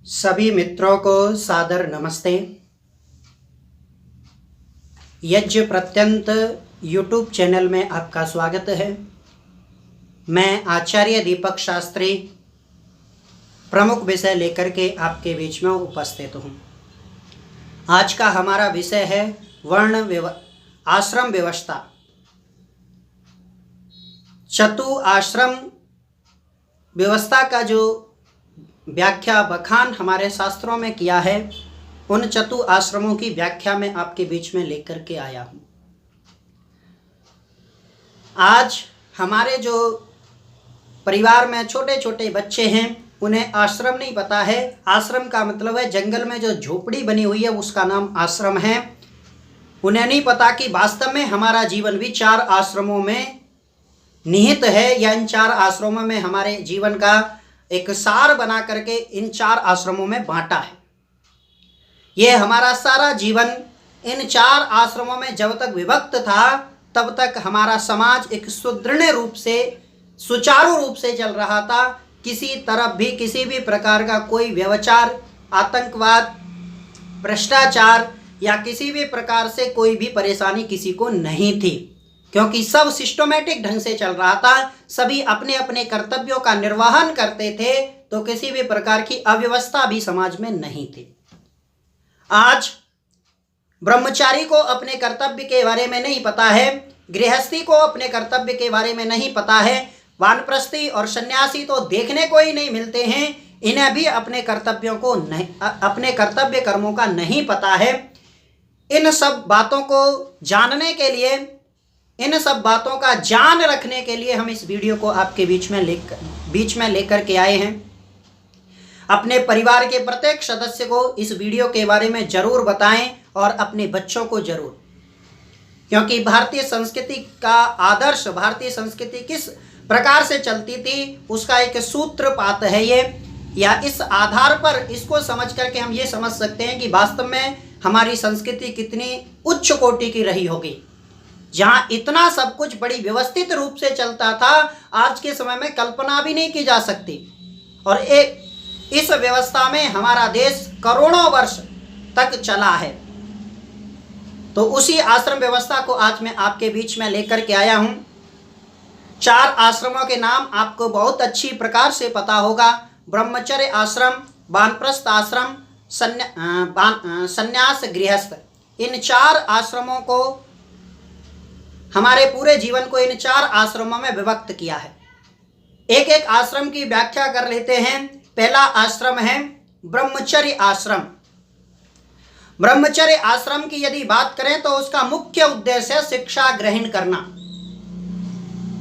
सभी मित्रों को सादर नमस्ते। यज्ञ प्रत्यंत यूट्यूब चैनल में आपका स्वागत है। मैं आचार्य दीपक शास्त्री प्रमुख विषय लेकर के आपके बीच में उपस्थित हूँ। आज का हमारा विषय है आश्रम व्यवस्था। चतु आश्रम व्यवस्था का जो व्याख्या बखान हमारे शास्त्रों में किया है, उन चतु आश्रमों की व्याख्या में आपके बीच में लेकर के आया हूँ। आज हमारे जो परिवार में छोटे छोटे बच्चे हैं, उन्हें आश्रम नहीं पता है। आश्रम का मतलब है जंगल में जो झोपड़ी बनी हुई है, उसका नाम आश्रम है। उन्हें नहीं पता कि वास्तव में हमारा जीवन भी 4 आश्रमों में निहित है, या इन 4 आश्रमों में हमारे जीवन का एक सार बना करके इन 4 आश्रमों में बांटा है। ये हमारा सारा जीवन इन 4 आश्रमों में जब तक विभक्त था, तब तक हमारा समाज एक सुदृढ़ रूप से, सुचारू रूप से चल रहा था। किसी तरफ भी किसी भी प्रकार का कोई व्यभिचार, आतंकवाद, भ्रष्टाचार या किसी भी प्रकार से कोई भी परेशानी किसी को नहीं थी, क्योंकि सब सिस्टमेटिक ढंग से चल रहा था। सभी अपने अपने कर्तव्यों का निर्वहन करते थे, तो किसी भी प्रकार की अव्यवस्था भी समाज में नहीं थी। आज ब्रह्मचारी को अपने कर्तव्य के बारे में नहीं पता है, गृहस्थी को अपने कर्तव्य के बारे में नहीं पता है, वानप्रस्थी और सन्यासी तो देखने को ही नहीं मिलते हैं। इन्हें भी अपने कर्तव्यों को नहीं, अपने कर्तव्य कर्मों का नहीं पता है। इन सब बातों को जानने के लिए, इन सब बातों का ज्ञान रखने के लिए हम इस वीडियो को आपके बीच में लेकर के आए हैं। अपने परिवार के प्रत्येक सदस्य को इस वीडियो के बारे में जरूर बताएं, और अपने बच्चों को जरूर, क्योंकि भारतीय संस्कृति का आदर्श, भारतीय संस्कृति किस प्रकार से चलती थी, उसका एक सूत्रपात है ये। या इस आधार पर इसको समझ करके हम ये समझ सकते हैं कि वास्तव में हमारी संस्कृति कितनी उच्च कोटि की रही होगी। जहाँ इतना सब कुछ बड़ी व्यवस्थित रूप से चलता था, आज के समय में कल्पना भी नहीं की जा सकती। और इस व्यवस्था में हमारा देश करोड़ों वर्ष तक चला है। तो उसी आश्रम व्यवस्था को आज मैं आपके बीच में लेकर के आया हूँ। 4 आश्रमों के नाम आपको बहुत अच्छी प्रकार से पता होगा। ब्रह्मचर्य आश्रम, वानप्रस्थ आश्रम, संन्यास गृहस्थ। इन 4 आश्रमों को, हमारे पूरे जीवन को इन 4 आश्रमों में विभक्त किया है। एक एक आश्रम की व्याख्या कर लेते हैं। पहला आश्रम है ब्रह्मचर्य आश्रम। ब्रह्मचर्य आश्रम की यदि बात करें तो उसका मुख्य उद्देश्य है शिक्षा ग्रहण करना।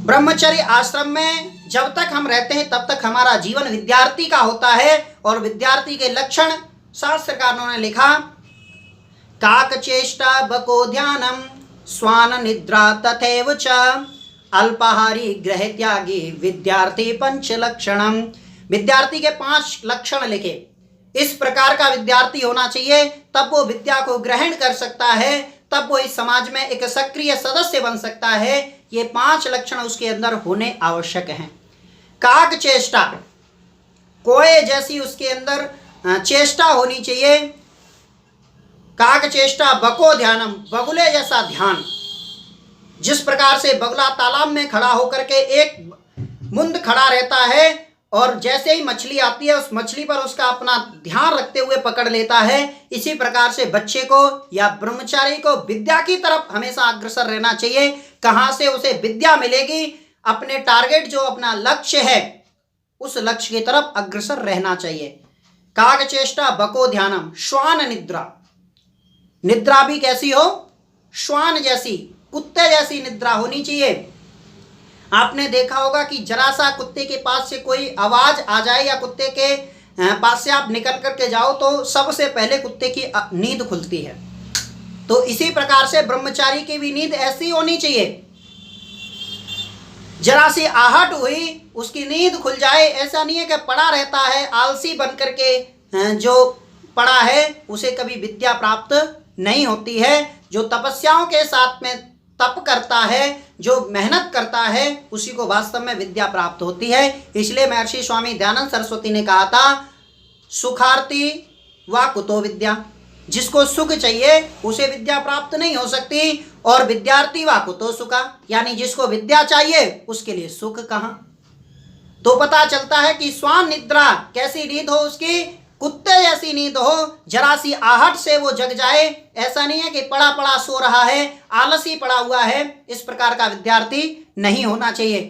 ब्रह्मचर्य आश्रम में जब तक हम रहते हैं, तब तक हमारा जीवन विद्यार्थी का होता है। और विद्यार्थी के लक्षण शास्त्रकारों ने लिखा, काकचेष्टा बको ध्यानम स्वान निद्रा तथैव च अल्पाहारी गृह त्यागी विद्यार्थी 5 लक्षणम। विद्यार्थी के 5 लक्षण लिखे। इस प्रकार का विद्यार्थी होना चाहिए, तब वो विद्या को ग्रहण कर सकता है, तब वो इस समाज में एक सक्रिय सदस्य बन सकता है। ये 5 लक्षण उसके अंदर होने आवश्यक हैं। काक चेष्टा, कोए जैसी उसके अंदर चेष्टा होनी चाहिए। काक चेष्टा बको ध्यानम, बगुले जैसा ध्यान। जिस प्रकार से बगुला तालाब में खड़ा होकर के एक मुंद खड़ा रहता है, और जैसे ही मछली आती है, उस मछली पर उसका अपना ध्यान रखते हुए पकड़ लेता है, इसी प्रकार से बच्चे को या ब्रह्मचारी को विद्या की तरफ हमेशा अग्रसर रहना चाहिए। कहाँ से उसे विद्या मिलेगी, अपने टारगेट, जो अपना लक्ष्य है, उस लक्ष्य की तरफ अग्रसर रहना चाहिए। काक चेष्टा बको ध्यानम। श्वान निद्रा, निद्रा भी कैसी हो, श्वान जैसी, कुत्ते जैसी निद्रा होनी चाहिए। आपने देखा होगा कि जरा सा कुत्ते के पास से कोई आवाज आ जाए, या कुत्ते के पास से आप निकल करके जाओ, तो सबसे पहले कुत्ते की नींद खुलती है। तो इसी प्रकार से ब्रह्मचारी की भी नींद ऐसी होनी चाहिए। जरा सी आहट हुई, उसकी नींद खुल जाए। ऐसा नहीं है कि पड़ा रहता है आलसी बन करके, जो पड़ा है उसे कभी विद्या प्राप्त नहीं होती है। जो तपस्याओं के साथ में तप करता है, जो मेहनत करता है, उसी को वास्तव में विद्या प्राप्त होती है। इसलिए महर्षि स्वामी दयानंद सरस्वती ने कहा था, सुखार्थी व कुतो विद्या, जिसको सुख चाहिए उसे विद्या प्राप्त नहीं हो सकती, और विद्यार्थी व कुतो सुखा, यानी जिसको विद्या चाहिए उसके लिए सुख कहाँ। तो पता चलता है कि स्वान निद्रा, कैसी नींद हो उसकी, कुत्ते जैसी नींद हो, जरा सी आहट से वो जग जाए। ऐसा नहीं है कि पड़ा पड़ा सो रहा है, आलसी पड़ा हुआ है, इस प्रकार का विद्यार्थी नहीं होना चाहिए।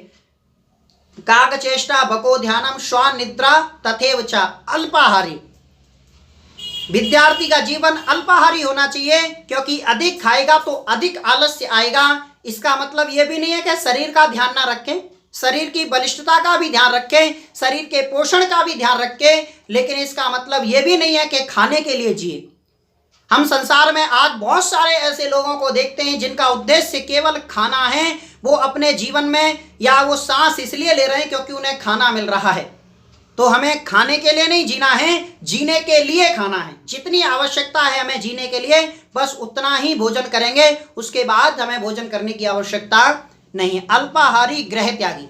काक चेष्टा बको ध्यानम श्वान निद्रा तथेव च अल्पाहारी, विद्यार्थी का जीवन अल्पाहारी होना चाहिए, क्योंकि अधिक खाएगा तो अधिक आलस्य आएगा। इसका मतलब यह भी नहीं है कि शरीर का ध्यान ना रखें, शरीर की बलिष्ठता का भी ध्यान रखें, शरीर के पोषण का भी ध्यान रखें, लेकिन इसका मतलब यह भी नहीं है कि खाने के लिए जिए। हम संसार में आज बहुत सारे ऐसे लोगों को देखते हैं जिनका उद्देश्य केवल खाना है। वो अपने जीवन में, या वो सांस इसलिए ले रहे हैं क्योंकि उन्हें खाना मिल रहा है। तो हमें खाने के लिए नहीं जीना है, जीने के लिए खाना है। जितनी आवश्यकता है हमें जीने के लिए, बस उतना ही भोजन करेंगे, उसके बाद हमें भोजन करने की आवश्यकता नहीं। अल्पाहारी गृह त्यागी।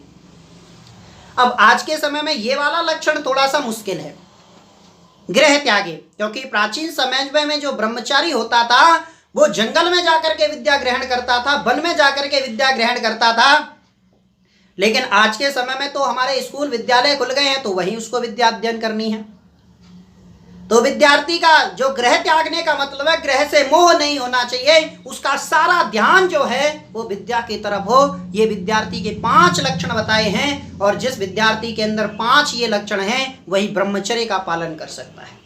अब आज के समय में ये वाला लक्षण थोड़ा सा मुश्किल है, गृह त्यागी, क्योंकि प्राचीन समय में जो ब्रह्मचारी होता था वो जंगल में जाकर के विद्या ग्रहण करता था, वन में जाकर के विद्या ग्रहण करता था। लेकिन आज के समय में तो हमारे स्कूल विद्यालय खुल गए हैं, तो वहीं उसको विद्या अध्ययन करनी है। तो विद्यार्थी का जो गृह त्यागने का मतलब है, गृह से मोह नहीं होना चाहिए, उसका सारा ध्यान जो है वो विद्या की तरफ हो। ये विद्यार्थी के 5 लक्षण बताए हैं, और जिस विद्यार्थी के अंदर 5 ये लक्षण हैं वही ब्रह्मचर्य का पालन कर सकता है।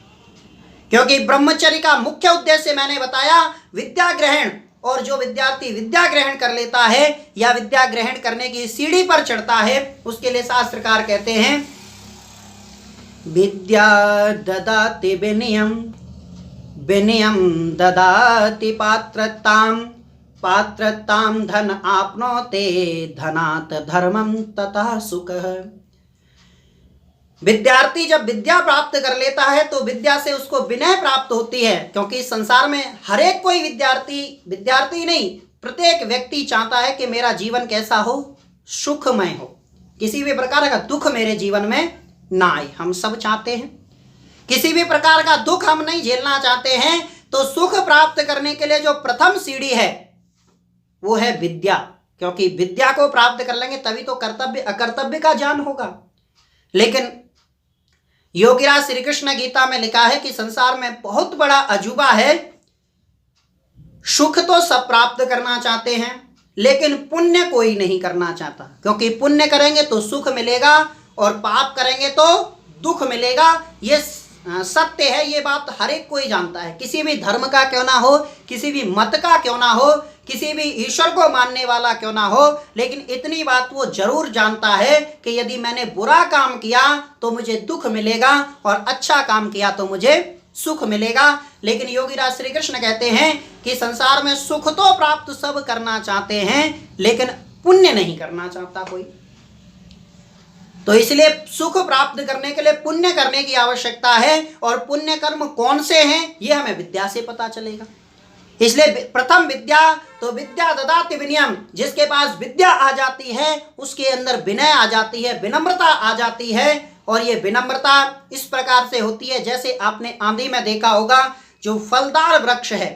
क्योंकि ब्रह्मचर्य का मुख्य उद्देश्य मैंने बताया विद्या ग्रहण, और जो विद्यार्थी विद्या ग्रहण कर लेता है या विद्या ग्रहण करने की सीढ़ी पर चढ़ता है, उसके लिए शास्त्रकार कहते हैं विद्या ददाति विनयम, विनयम ददाति पात्रताम, पात्रताम धन आपनोते, धनात् धर्मम तथा सुखः। विद्यार्थी जब विद्या प्राप्त कर लेता है तो विद्या से उसको विनय प्राप्त होती है, क्योंकि संसार में हर एक कोई विद्यार्थी नहीं, प्रत्येक व्यक्ति चाहता है कि मेरा जीवन कैसा हो, सुखमय हो, किसी भी प्रकार का दुख मेरे जीवन में ना आए। हम सब चाहते हैं, किसी भी प्रकार का दुख हम नहीं झेलना चाहते हैं। तो सुख प्राप्त करने के लिए जो प्रथम सीढ़ी है वो है विद्या, क्योंकि विद्या को प्राप्त कर लेंगे तभी तो कर्तव्य अकर्तव्य का ज्ञान होगा। लेकिन योगीराज श्री कृष्ण गीता में लिखा है कि संसार में बहुत बड़ा अजूबा है, सुख तो सब प्राप्त करना चाहते हैं लेकिन पुण्य कोई नहीं करना चाहता, क्योंकि पुण्य करेंगे तो सुख मिलेगा और पाप करेंगे तो दुख मिलेगा। ये सत्य है, ये बात हर एक कोई जानता है, किसी भी धर्म का क्यों ना हो, किसी भी मत का क्यों ना हो, किसी भी ईश्वर को मानने वाला क्यों ना हो, लेकिन इतनी बात वो जरूर जानता है कि यदि मैंने बुरा काम किया तो मुझे दुख मिलेगा और अच्छा काम किया तो मुझे सुख मिलेगा। लेकिन योगीराज श्री कृष्ण कहते हैं कि संसार में सुख तो प्राप्त सब करना चाहते हैं लेकिन पुण्य नहीं करना चाहता कोई। तो इसलिए सुख प्राप्त करने के लिए पुण्य करने की आवश्यकता है, और पुण्य कर्म कौन से हैं ये हमें विद्या से पता चलेगा। इसलिए प्रथम विद्या, तो विद्या ददाति विनयम, जिसके पास विद्या आ जाती है उसके अंदर विनय आ जाती है, विनम्रता आ जाती है। और ये विनम्रता इस प्रकार से होती है जैसे आपने आंधी में देखा होगा, जो फलदार वृक्ष है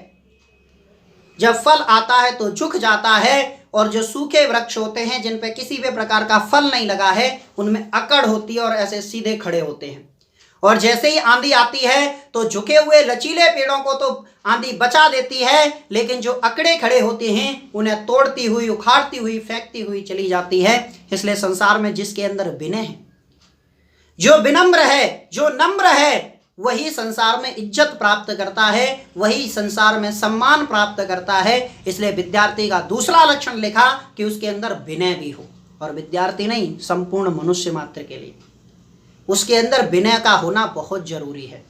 जब फल आता है तो झुक जाता है, और जो सूखे वृक्ष होते हैं जिन पे किसी भी प्रकार का फल नहीं लगा है उनमें अकड़ होती है और ऐसे सीधे खड़े होते हैं। और जैसे ही आंधी आती है तो झुके हुए लचीले पेड़ों को तो आंधी बचा देती है, लेकिन जो अकड़े खड़े होते हैं उन्हें तोड़ती हुई, उखाड़ती हुई, फेंकती हुई चली जाती है। इसलिए संसार में जिसके अंदर विनय है, जो विनम्र है, जो नम्र है, वही संसार में इज्जत प्राप्त करता है, वही संसार में सम्मान प्राप्त करता है। इसलिए विद्यार्थी का दूसरा लक्षण लिखा कि उसके अंदर विनय भी हो, और विद्यार्थी नहीं, संपूर्ण मनुष्य मात्र के लिए उसके अंदर विनय का होना बहुत जरूरी है।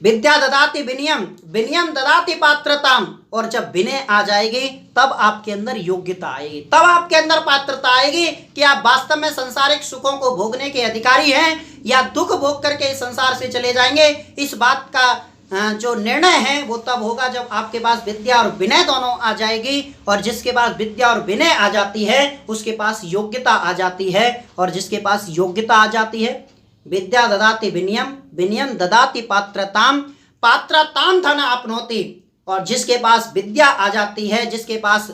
विद्या ददाति विनयम, विनयम ददाति पात्रताम, और जब विनय आ जाएगी तब आपके अंदर योग्यता आएगी, तब आपके अंदर पात्रता आएगी कि आप वास्तव में सांसारिक सुखों को भोगने के अधिकारी हैं या दुख भोग करके इस संसार से चले जाएंगे। इस बात का जो निर्णय है वो तब होगा जब आपके पास विद्या और विनय दोनों आ जाएगी, और जिसके पास विद्या और विनय आ जाती है उसके पास योग्यता आ जाती है, और जिसके पास योग्यता आ जाती है विद्या ददाति विनयम, विनयम ददाति पात्रताम, पात्रताम धन आपनोति। और जिसके पास विद्या आ जाती है, जिसके पास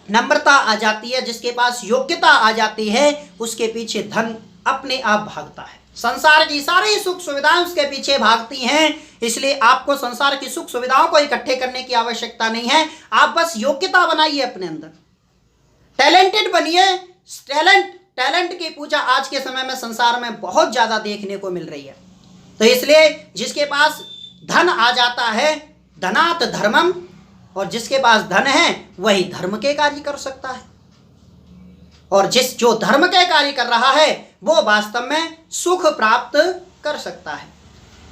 नम्रता आ जाती है, जिसके पास योग्यता आ जाती है, उसके पीछे धन अपने आप भागता है। संसार की सारी सुख सुविधाएं उसके पीछे भागती हैं। इसलिए आपको संसार की सुख सुविधाओं को इकट्ठे करने की आवश्यकता नहीं है। आप बस योग्यता बनाइए अपने अंदर, टैलेंटेड बनिए। टैलेंट की पूजा आज के समय में संसार में बहुत ज्यादा देखने को मिल रही है। तो इसलिए जिसके पास धन आ जाता है, धनात् धर्मम, और जिसके पास धन है वही धर्म के कार्य कर सकता है। और जो धर्म के कार्य कर रहा है वो वास्तव में सुख प्राप्त कर सकता है।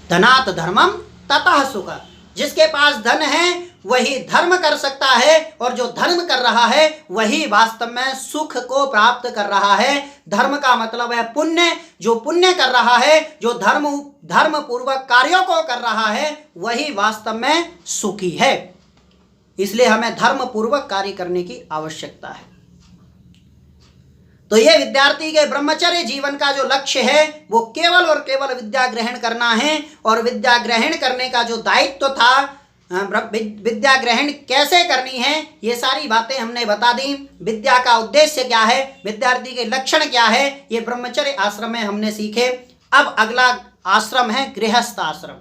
धनात् धर्मम ततः सुख। जिसके पास धन है वही धर्म कर सकता है, और जो धर्म कर रहा है वही वास्तव में सुख को प्राप्त कर रहा है। धर्म का मतलब है पुण्य। जो पुण्य कर रहा है, जो धर्म पूर्वक कार्यों को कर रहा है, वही वास्तव में सुखी है। इसलिए हमें धर्म पूर्वक कार्य करने की आवश्यकता है। तो यह विद्यार्थी के ब्रह्मचर्य जीवन का जो लक्ष्य है वो केवल और केवल विद्या ग्रहण करना है। और विद्या ग्रहण करने का जो दायित्व था, विद्या ग्रहण कैसे करनी है, ये सारी बातें हमने बता दी। विद्या का उद्देश्य क्या है, विद्यार्थी के लक्षण क्या है, ये ब्रह्मचर्य आश्रम में हमने सीखे। अब अगला आश्रम है गृहस्थ आश्रम।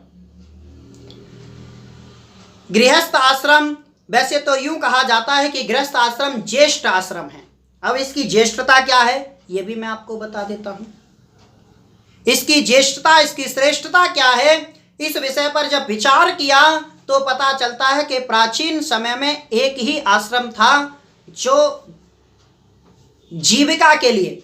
गृहस्थ आश्रम, वैसे तो यूं कहा जाता है कि गृहस्थ आश्रम ज्येष्ठ आश्रम है। अब इसकी ज्येष्ठता क्या है ये भी मैं आपको बता देता हूं। इसकी ज्येष्ठता, इसकी श्रेष्ठता क्या है, इस विषय पर जब विचार किया तो पता चलता है कि प्राचीन समय में एक ही आश्रम था जो जीविका के लिए,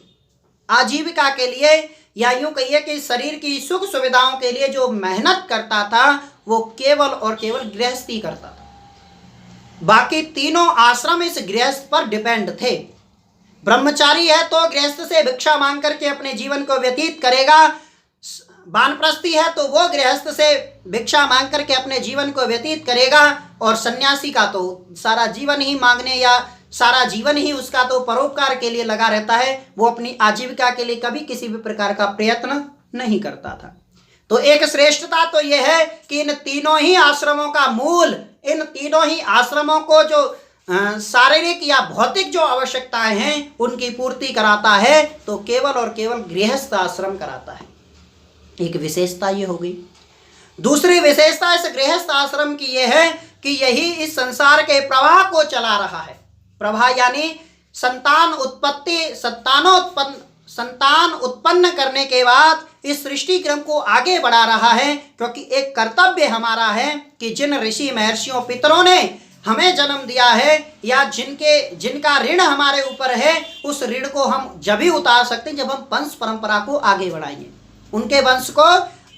आजीविका के लिए, या यूं कहिए कि शरीर की सुख सुविधाओं के लिए जो मेहनत करता था वो केवल और केवल गृहस्थी करता था। बाकी तीनों आश्रम इस गृहस्थ पर डिपेंड थे। ब्रह्मचारी है तो गृहस्थ से भिक्षा मांग करके अपने जीवन को व्यतीत करेगा। वानप्रस्थी है तो वो गृहस्थ से भिक्षा मांग करके अपने जीवन को व्यतीत करेगा। और सन्यासी का तो सारा जीवन ही मांगने, या सारा जीवन ही उसका तो परोपकार के लिए लगा रहता है। वो अपनी आजीविका के लिए कभी किसी भी प्रकार का प्रयत्न नहीं करता था। तो एक श्रेष्ठता तो यह है कि इन तीनों ही आश्रमों का मूल, इन तीनों ही आश्रमों को जो शारीरिक या भौतिक जो आवश्यकताएं हैं उनकी पूर्ति कराता है तो केवल और केवल गृहस्थ आश्रम कराता है। एक विशेषता ये हो गई। दूसरी विशेषता इस गृहस्थ आश्रम की यह है कि यही इस संसार के प्रवाह को चला रहा है। प्रवाह यानी संतान उत्पन्न करने के बाद इस सृष्टि क्रम को आगे बढ़ा रहा है। क्योंकि एक कर्तव्य हमारा है कि जिन ऋषि महर्षियों पितरों ने हमें जन्म दिया है, या जिनका ऋण हमारे ऊपर है, उस ऋण को हम जब ही उतार सकते हैं जब हम वंश परंपरा को आगे बढ़ाएंगे। उनके वंश को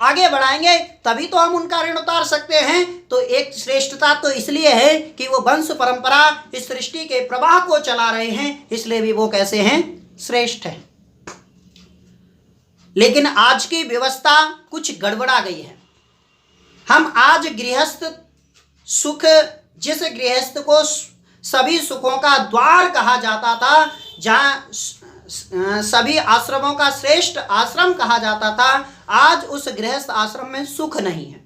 आगे बढ़ाएंगे तभी तो हम उनका ऋण उतार सकते हैं। तो एक श्रेष्ठता तो इसलिए है कि वो वंश परंपरा इस सृष्टि के प्रवाह को चला रहे हैं, इसलिए भी वो कैसे हैं, श्रेष्ठ हैं। लेकिन आज की व्यवस्था कुछ गड़बड़ा गई है। हम आज गृहस्थ सुख, जिस गृहस्थ को सभी सुखों का द्वार कहा जाता था, जहाँ सभी आश्रमों का श्रेष्ठ आश्रम कहा जाता था, आज उस गृहस्थ आश्रम में सुख नहीं है।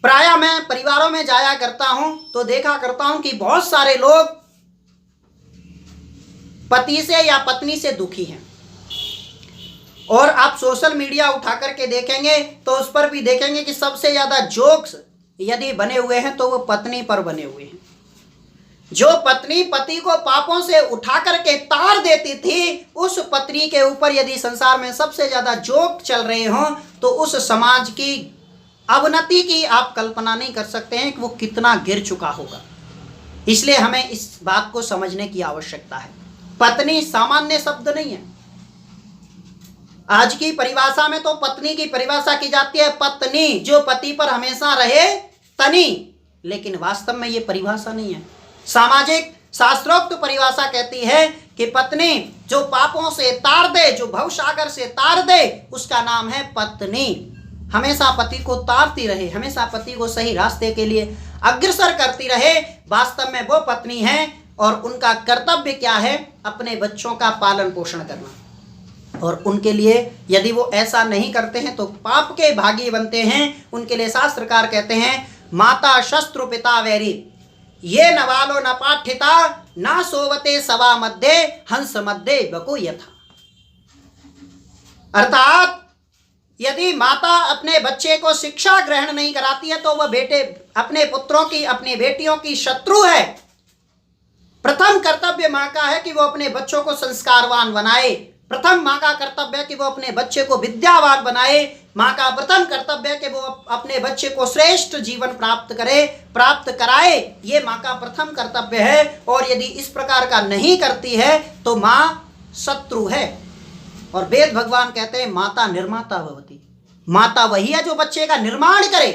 प्रायः मैं परिवारों में जाया करता हूं तो देखा करता हूं कि बहुत सारे लोग पति से या पत्नी से दुखी हैं। और आप सोशल मीडिया उठा करके देखेंगे तो उस पर भी देखेंगे कि सबसे ज्यादा जोक्स यदि बने हुए हैं तो वो पत्नी पर बने हुए हैं। जो पत्नी पति को पापों से उठा करके तार देती थी, उस पत्नी के ऊपर यदि संसार में सबसे ज्यादा जोक चल रहे हों तो उस समाज की अवनति की आप कल्पना नहीं कर सकते हैं कि वो कितना गिर चुका होगा। इसलिए हमें इस बात को समझने की आवश्यकता है। पत्नी सामान्य शब्द नहीं है। आज की परिभाषा में तो पत्नी की परिभाषा की जाती है पत्नी, जो पति पर हमेशा रहे तनी, लेकिन वास्तव में ये परिभाषा नहीं है। सामाजिक शास्त्रोक्त परिभाषा कहती है कि पत्नी जो पापों से तार दे, जो भवसागर से तार दे, उसका नाम है पत्नी। हमेशा पति को तारती रहे, हमेशा पति को सही रास्ते के लिए अग्रसर करती रहे, वास्तव में वो पत्नी है। और उनका कर्तव्य क्या है, अपने बच्चों का पालन पोषण करना। और उनके लिए यदि वो ऐसा नहीं करते हैं तो पाप के भागी बनते हैं। उनके लिए शास्त्रकार कहते हैं माता शस्त्रु पिता वैरी, ये नवालो न पाठ्यता ना सोवते सवा मध्य हंस मध्य बको यथा। अर्थात यदि माता अपने बच्चे को शिक्षा ग्रहण नहीं कराती है तो वह बेटे अपने पुत्रों की, अपनी बेटियों की शत्रु है। प्रथम कर्तव्य मां का है कि वो अपने बच्चों को संस्कारवान बनाए। प्रथम मां का कर्तव्य है कि वो अपने बच्चे को विद्यावान बनाए। मां का प्रथम कर्तव्य है कि वो अपने बच्चे को श्रेष्ठ जीवन प्राप्त कराए। ये मां का प्रथम कर्तव्य है। और यदि इस प्रकार का नहीं करती है तो मां शत्रु है। और वेद भगवान कहते हैं माता निर्माता भवति, माता वही है जो बच्चे का निर्माण करे।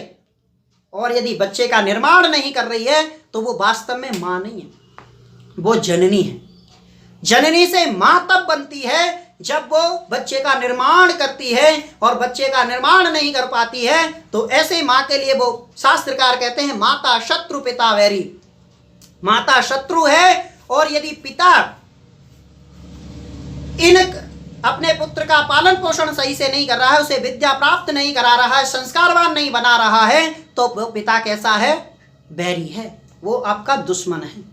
और यदि बच्चे का निर्माण नहीं कर रही है तो वो वास्तव में मां नहीं है, वो जननी है। जननी से मां तब बनती है जब वो बच्चे का निर्माण करती है, और बच्चे का निर्माण नहीं कर पाती है तो ऐसे मां के लिए वो शास्त्रकार कहते हैं माता शत्रु पिता वैरी। माता शत्रु है। और यदि पिता अपने पुत्र का पालन पोषण सही से नहीं कर रहा है, उसे विद्या प्राप्त नहीं करा रहा है, संस्कारवान नहीं बना रहा है, तो वो पिता कैसा है? बैरी है, वो आपका दुश्मन है।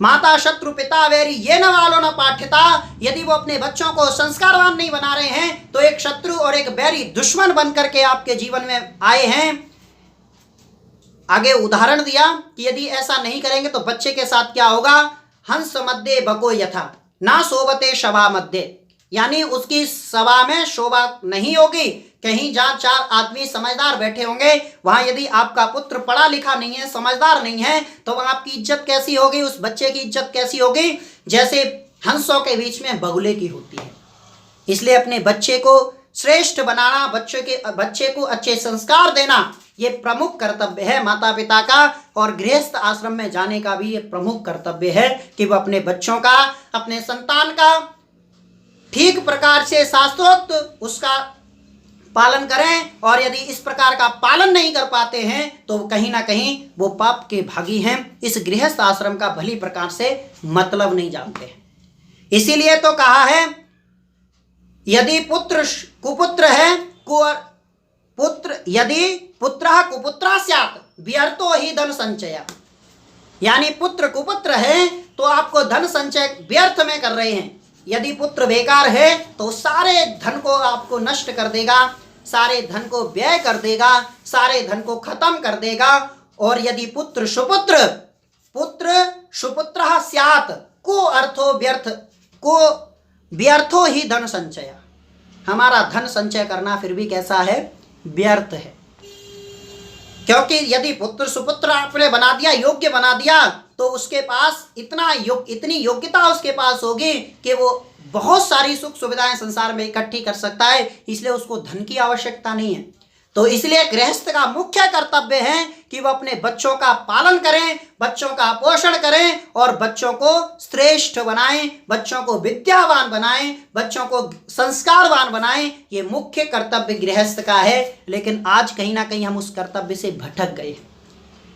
माता शत्रु पिता वैरी ये न वालो न पाठ्यता। यदि वो अपने बच्चों को संस्कारवान नहीं बना रहे हैं तो एक शत्रु और एक बैरी दुश्मन बन करके आपके जीवन में आए हैं। आगे उदाहरण दिया कि यदि ऐसा नहीं करेंगे तो बच्चे के साथ क्या होगा? हंस मध्य बको यथा ना सोवते शवा मध्य, यानी उसकी सभा में शोभा नहीं होगी। कहीं जहां चार आदमी समझदार बैठे होंगे वहां यदि आपका पुत्र पढ़ा लिखा नहीं है, समझदार नहीं है, तो वहां आपकी इज्जत कैसी होगी? उस बच्चे की इज्जत कैसी होगी? जैसे हंसों के बीच में बगुले की होती है। इसलिए अपने बच्चे को श्रेष्ठ बनाना, बच्चे को अच्छे संस्कार देना, ये प्रमुख कर्तव्य है माता पिता का। और गृहस्थ आश्रम में जाने का भी ये प्रमुख कर्तव्य है कि वह अपने बच्चों का, अपने संतान का ठीक प्रकार से शास्त्रोक्त उसका पालन करें। और यदि इस प्रकार का पालन नहीं कर पाते हैं तो कहीं ना कहीं वो पाप के भागी हैं। इस गृहस्थ आश्रम का भली प्रकार से मतलब नहीं जानते हैं। इसीलिए तो कहा है यदि पुत्र कुपुत्र है यदि पुत्र कुपुत्रा स्यात् व्यर्थो ही धन संचय, यानी पुत्र कुपुत्र है तो आपको धन संचय व्यर्थ में कर रहे हैं। यदि पुत्र बेकार है तो सारे धन को आपको नष्ट कर देगा, सारे धन को व्यय कर देगा, सारे धन को खत्म कर देगा। और यदि पुत्र सुपुत्र स्यात् को व्यर्थो ही धन संचय, हमारा धन संचय करना फिर भी कैसा है? व्यर्थ है। क्योंकि यदि पुत्र सुपुत्र आपने बना दिया, योग्य बना दिया, तो उसके पास इतनी योग्यता उसके पास होगी कि वो बहुत सारी सुख सुविधाएं संसार में इकट्ठी कर सकता है। इसलिए उसको धन की आवश्यकता नहीं है। तो इसलिए गृहस्थ का मुख्य कर्तव्य है कि वह अपने बच्चों का पालन करें, बच्चों का पोषण करें और बच्चों को श्रेष्ठ बनाएं, बच्चों को विद्यावान बनाएं, बच्चों को संस्कारवान बनाएं। ये मुख्य कर्तव्य गृहस्थ का है। लेकिन आज कहीं ना कहीं हम उस कर्तव्य से भटक गए हैं।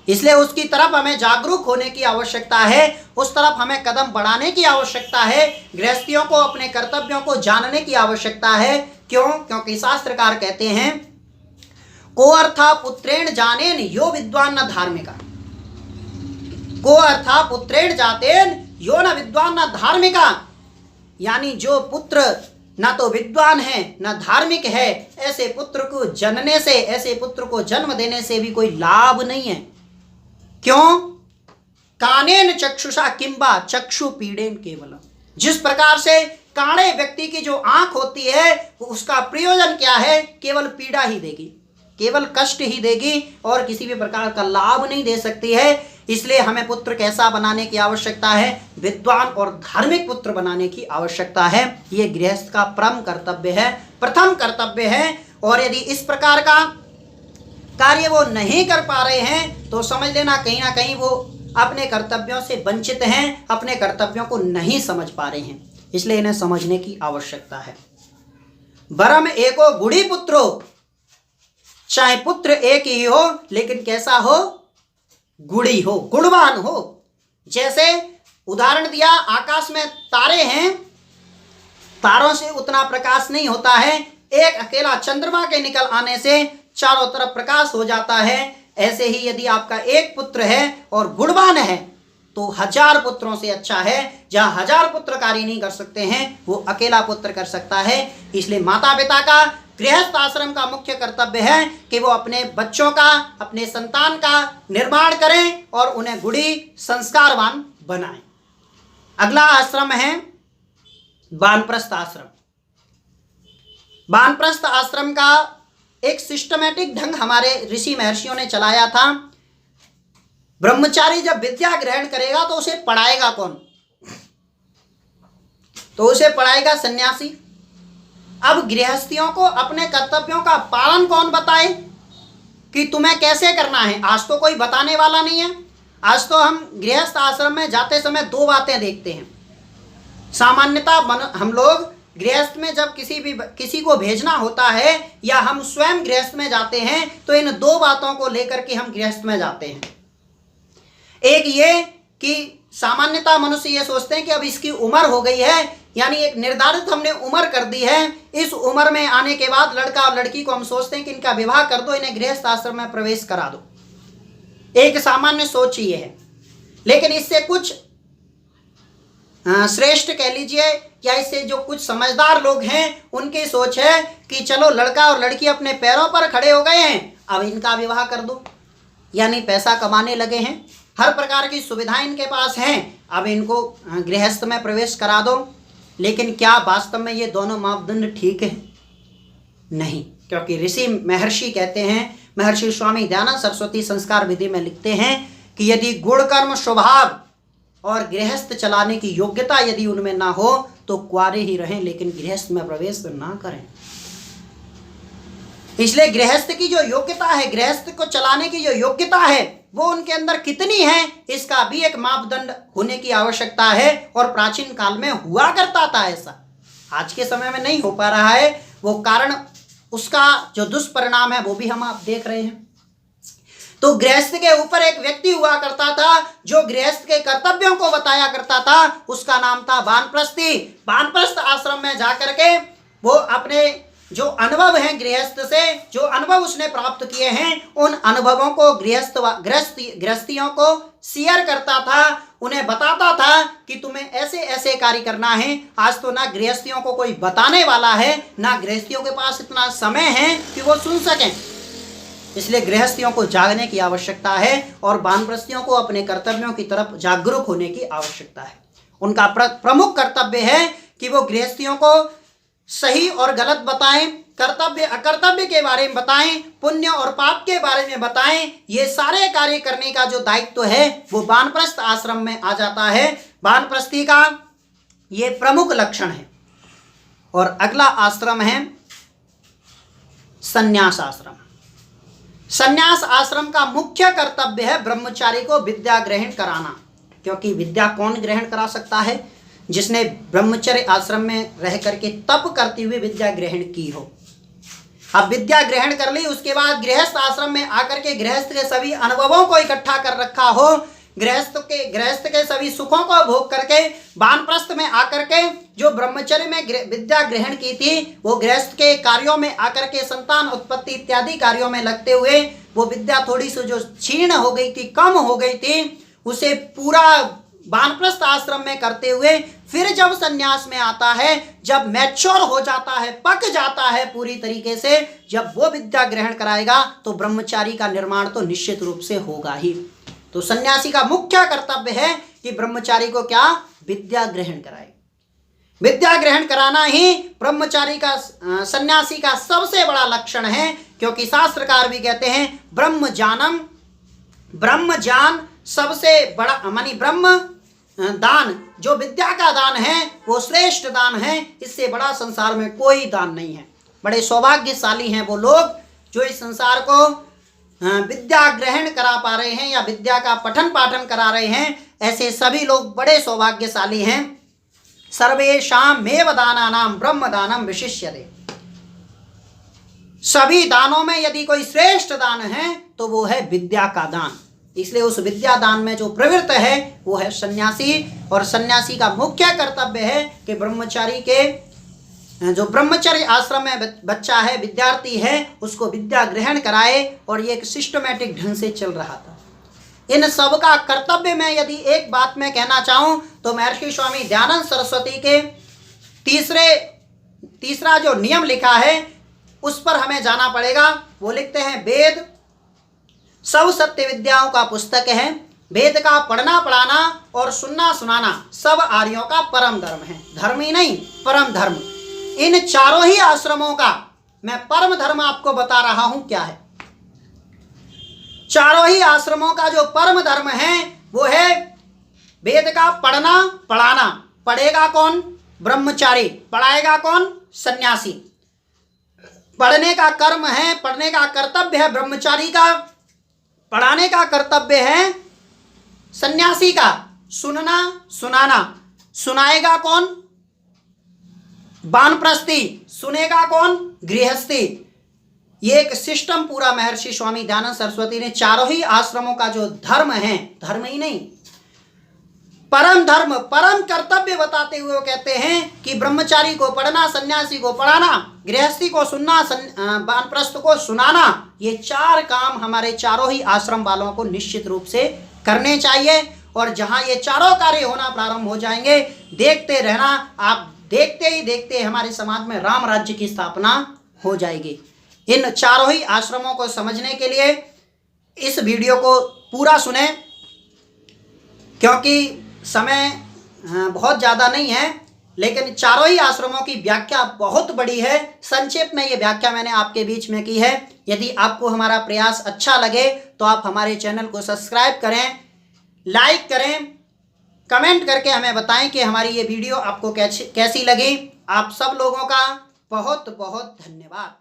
इसलिए उसकी तरफ हमें जागरूक होने की आवश्यकता है, उस तरफ हमें कदम बढ़ाने की आवश्यकता है। गृहस्थियों को अपने कर्तव्यों को जानने की आवश्यकता है। क्यों? क्योंकि शास्त्रकार कहते हैं को अर्था पुत्रेण जानेन यो विद्वान न धार्मिका, को अर्था पुत्रेण जातेन यो न विद्वान न धार्मिका, यानी जो पुत्र न तो विद्वान है न धार्मिक है, ऐसे पुत्र को जनने से, ऐसे पुत्र को जन्म देने से भी कोई लाभ नहीं है। क्यों? कानेन चक्षुषा किंबा चक्षु पीड़ेन केवलम, जिस प्रकार से काणे व्यक्ति की जो आंख होती है उसका प्रयोजन क्या है? केवल पीड़ा ही देगी, केवल कष्ट ही देगी और किसी भी प्रकार का लाभ नहीं दे सकती है। इसलिए हमें पुत्र कैसा बनाने की आवश्यकता है? विद्वान और धार्मिक पुत्र बनाने की आवश्यकता है। ये गृहस्थ का परम कर्तव्य है, प्रथम कर्तव्य है। और यदि इस प्रकार का कार्य वो नहीं कर पा रहे हैं तो समझ लेना कहीं ना कहीं वो अपने कर्तव्यों से वंचित हैं, अपने कर्तव्यों को नहीं समझ पा रहे हैं। इसलिए इन्हें समझने की आवश्यकता है। वरम एको गुड़ी पुत्रो, चाहे पुत्र एक ही हो लेकिन कैसा हो? गुड़ी हो, गुणवान हो। जैसे उदाहरण दिया, आकाश में तारे हैं, तारों से उतना प्रकाश नहीं होता है, एक अकेला चंद्रमा के निकल आने से चारों तरफ प्रकाश हो जाता है। ऐसे ही यदि आपका एक पुत्र है और गुणवान है तो 1000 पुत्रों से अच्छा है। जहां 1000 पुत्र कार्य नहीं कर सकते हैं वो अकेला पुत्र कर सकता है। इसलिए माता पिता का, गृहस्थ आश्रम का मुख्य कर्तव्य है कि वो अपने बच्चों का, अपने संतान का निर्माण करें और उन्हें गुणी संस्कारवान बनाएं। अगला आश्रम है वानप्रस्थ आश्रम। वानप्रस्थ आश्रम का एक सिस्टमेटिक ढंग हमारे ऋषि महर्षियों ने चलाया था। ब्रह्मचारी जब विद्या ग्रहण करेगा तो उसे पढ़ाएगा कौन? तो उसे पढ़ाएगा सन्यासी। अब गृहस्थियों को अपने कर्तव्यों का पालन कौन बताए कि तुम्हें कैसे करना है? आज तो कोई बताने वाला नहीं है। आज तो हम गृहस्थ आश्रम में जाते समय 2 बातें देखते हैं। सामान्यतः हम लोग गृहस्थ में जब किसी को भेजना होता है या हम स्वयं गृहस्थ में जाते हैं तो इन 2 बातों को लेकर के हम गृहस्थ में जाते हैं। एक ये कि सामान्यतः मनुष्य ये सोचते हैं कि अब इसकी उम्र हो गई है, यानी एक निर्धारित हमने उम्र कर दी है। इस उम्र में आने के बाद लड़का और लड़की को हम सोचते हैं कि इनका विवाह कर दो, इन्हें गृहस्थ आश्रम में प्रवेश करा दो। एक सामान्य सोच ये है। लेकिन इससे कुछ श्रेष्ठ कह लीजिए या इससे जो कुछ समझदार लोग हैं उनकी सोच है कि चलो लड़का और लड़की अपने पैरों पर खड़े हो गए हैं, अब इनका विवाह कर दो। यानी पैसा कमाने लगे हैं, हर प्रकार की सुविधाएं इनके पास हैं, अब इनको गृहस्थ में प्रवेश करा दो। लेकिन क्या वास्तव में ये दोनों मापदंड ठीक है? नहीं, क्योंकि ऋषि महर्षि कहते हैं, महर्षि स्वामी दयानंद सरस्वती संस्कार विधि में लिखते हैं कि यदि गुण कर्म स्वभाव और गृहस्थ चलाने की योग्यता यदि उनमें ना हो तो कुंवारे ही रहें, लेकिन गृहस्थ में प्रवेश ना करें। इसलिए गृहस्थ की जो योग्यता है, गृहस्थ को चलाने की जो योग्यता है वो उनके अंदर कितनी है, इसका भी एक मापदंड होने की आवश्यकता है। और प्राचीन काल में हुआ करता था ऐसा, आज के समय में नहीं हो पा रहा है। वो कारण, उसका जो दुष्परिणाम है वो भी हम आप देख रहे हैं। तो गृहस्थ के ऊपर एक व्यक्ति हुआ करता था जो गृहस्थ के कर्तव्यों को बताया करता था, उसका नाम था वानप्रस्थी। वानप्रस्थ आश्रम में जाकर के वो अपने जो अनुभव हैं गृहस्थ से, जो अनुभव उसने प्राप्त किए हैं, उन अनुभवों को गृहस्थियों को शेयर करता था, उन्हें बताता था कि तुम्हें ऐसे ऐसे कार्य करना है। आज तो ना गृहस्थियों को कोई बताने वाला है, ना गृहस्थियों के पास इतना समय है कि वो सुन सकें। इसलिए गृहस्थियों को जागने की आवश्यकता है और वानप्रस्थियों को अपने कर्तव्यों की तरफ जागरूक होने की आवश्यकता है। उनका प्रमुख कर्तव्य है कि वो गृहस्थियों को सही और गलत बताएं, कर्तव्य अकर्तव्य के बारे में बताएं, पुण्य और पाप के बारे में बताएं। ये सारे कार्य करने का जो दायित्व है वो वानप्रस्थ आश्रम में आ जाता है। वानप्रस्थी का ये प्रमुख लक्षण है। और अगला आश्रम है संन्यास आश्रम। संन्यास आश्रम का मुख्य कर्तव्य है ब्रह्मचारी को विद्या ग्रहण कराना, क्योंकि विद्या कौन ग्रहण करा सकता है? जिसने ब्रह्मचर्य आश्रम में रह करके तप करते हुए विद्या ग्रहण की हो। अब विद्या ग्रहण कर ली, उसके बाद गृहस्थ आश्रम में आकर के गृहस्थ के सभी अनुभवों को इकट्ठा कर रखा हो, गृहस्थ के सभी सुखों को भोग करके वानप्रस्थ में आकर के जो ब्रह्मचर्य में विद्या ग्रहण की थी वो गृहस्थ के कार्यों में आकर के संतान उत्पत्ति इत्यादि कार्यों में लगते हुए वो विद्या थोड़ी सी जो क्षीण हो गई थी, कम हो गई थी, उसे पूरा वानप्रस्थ आश्रम में करते हुए फिर जब संन्यास में आता है, जब मैच्योर हो जाता है, पक जाता है पूरी तरीके से, जब वो विद्या ग्रहण कराएगा तो ब्रह्मचारी का निर्माण तो निश्चित रूप से होगा ही। तो सन्यासी का मुख्य कर्तव्य है कि ब्रह्मचारी को क्या? विद्या ग्रहण कराए। विद्या ग्रहण कराना ही ब्रह्मचारी का, सन्यासी का सबसे बड़ा लक्षण है, क्योंकि शास्त्रकार भी कहते हैं ब्रह्म ज्ञान सबसे बड़ा, मानी ब्रह्म दान, जो विद्या का दान है वो श्रेष्ठ दान है। इससे बड़ा संसार में कोई दान नहीं है। बड़े सौभाग्यशाली हैं वो लोग जो इस संसार को विद्या ग्रहण करा पा रहे हैं या विद्या का पठन पाठन करा रहे हैं। ऐसे सभी लोग बड़े सौभाग्यशाली हैं। सर्वेषां मेव दानानां ब्रह्म दानम विशिष्यते। सभी दानों में यदि कोई श्रेष्ठ दान है तो वो है विद्या का दान। इसलिए उस विद्या दान में जो प्रवृत्त है वो है सन्यासी। और सन्यासी का मुख्य कर्तव्य है कि ब्रह्मचारी के जो ब्रह्मचर्य आश्रम में बच्चा है, विद्यार्थी है, उसको विद्या ग्रहण कराए, और ये एक सिस्टमैटिक ढंग से चल रहा था। इन सब का कर्तव्य में यदि एक बात मैं कहना चाहूँ तो महर्षि स्वामी दयानंद सरस्वती के तीसरा जो नियम लिखा है उस पर हमें जाना पड़ेगा। वो लिखते हैं, वेद सब सत्य विद्याओं का पुस्तक है, वेद का पढ़ना पढ़ाना और सुनना सुनाना सब आर्यों का परम धर्म है। धर्म ही नहीं, परम धर्म। इन चारों ही आश्रमों का मैं परम धर्म आपको बता रहा हूं क्या है। चारों ही आश्रमों का जो परम धर्म है वो है वेद का पढ़ना पढ़ाना। पढ़ेगा कौन? ब्रह्मचारी। पढ़ाएगा कौन? सन्यासी। पढ़ने का कर्म है, पढ़ने का कर्तव्य है ब्रह्मचारी का, पढ़ाने का कर्तव्य है सन्यासी का। सुनना सुनाना, सुनाएगा कौन? वानप्रस्थी। सुनेगा कौन? गृहस्थी। ये एक सिस्टम पूरा महर्षि स्वामी दयानंद सरस्वती ने चारों ही आश्रमों का जो धर्म है, धर्म ही नहीं परम धर्म, परम कर्तव्य बताते हुए वो कहते हैं कि ब्रह्मचारी को पढ़ना, सन्यासी को पढ़ाना, गृहस्थी को सुनना, वानप्रस्थ को सुनाना, ये चार काम हमारे चारों ही आश्रम वालों को निश्चित रूप से करने चाहिए। और जहां ये चारों कार्य होना प्रारंभ हो जाएंगे, देखते रहना, आप देखते ही देखते हमारे समाज में राम राज्य की स्थापना हो जाएगी। इन चारों ही आश्रमों को समझने के लिए इस वीडियो को पूरा सुने, क्योंकि समय बहुत ज़्यादा नहीं है, लेकिन चारों ही आश्रमों की व्याख्या बहुत बड़ी है। संक्षेप में ये व्याख्या मैंने आपके बीच में की है। यदि आपको हमारा प्रयास अच्छा लगे तो आप हमारे चैनल को सब्सक्राइब करें, लाइक करें, कमेंट करके हमें बताएं कि हमारी ये वीडियो आपको कैसी लगी। आप सब लोगों का बहुत बहुत धन्यवाद।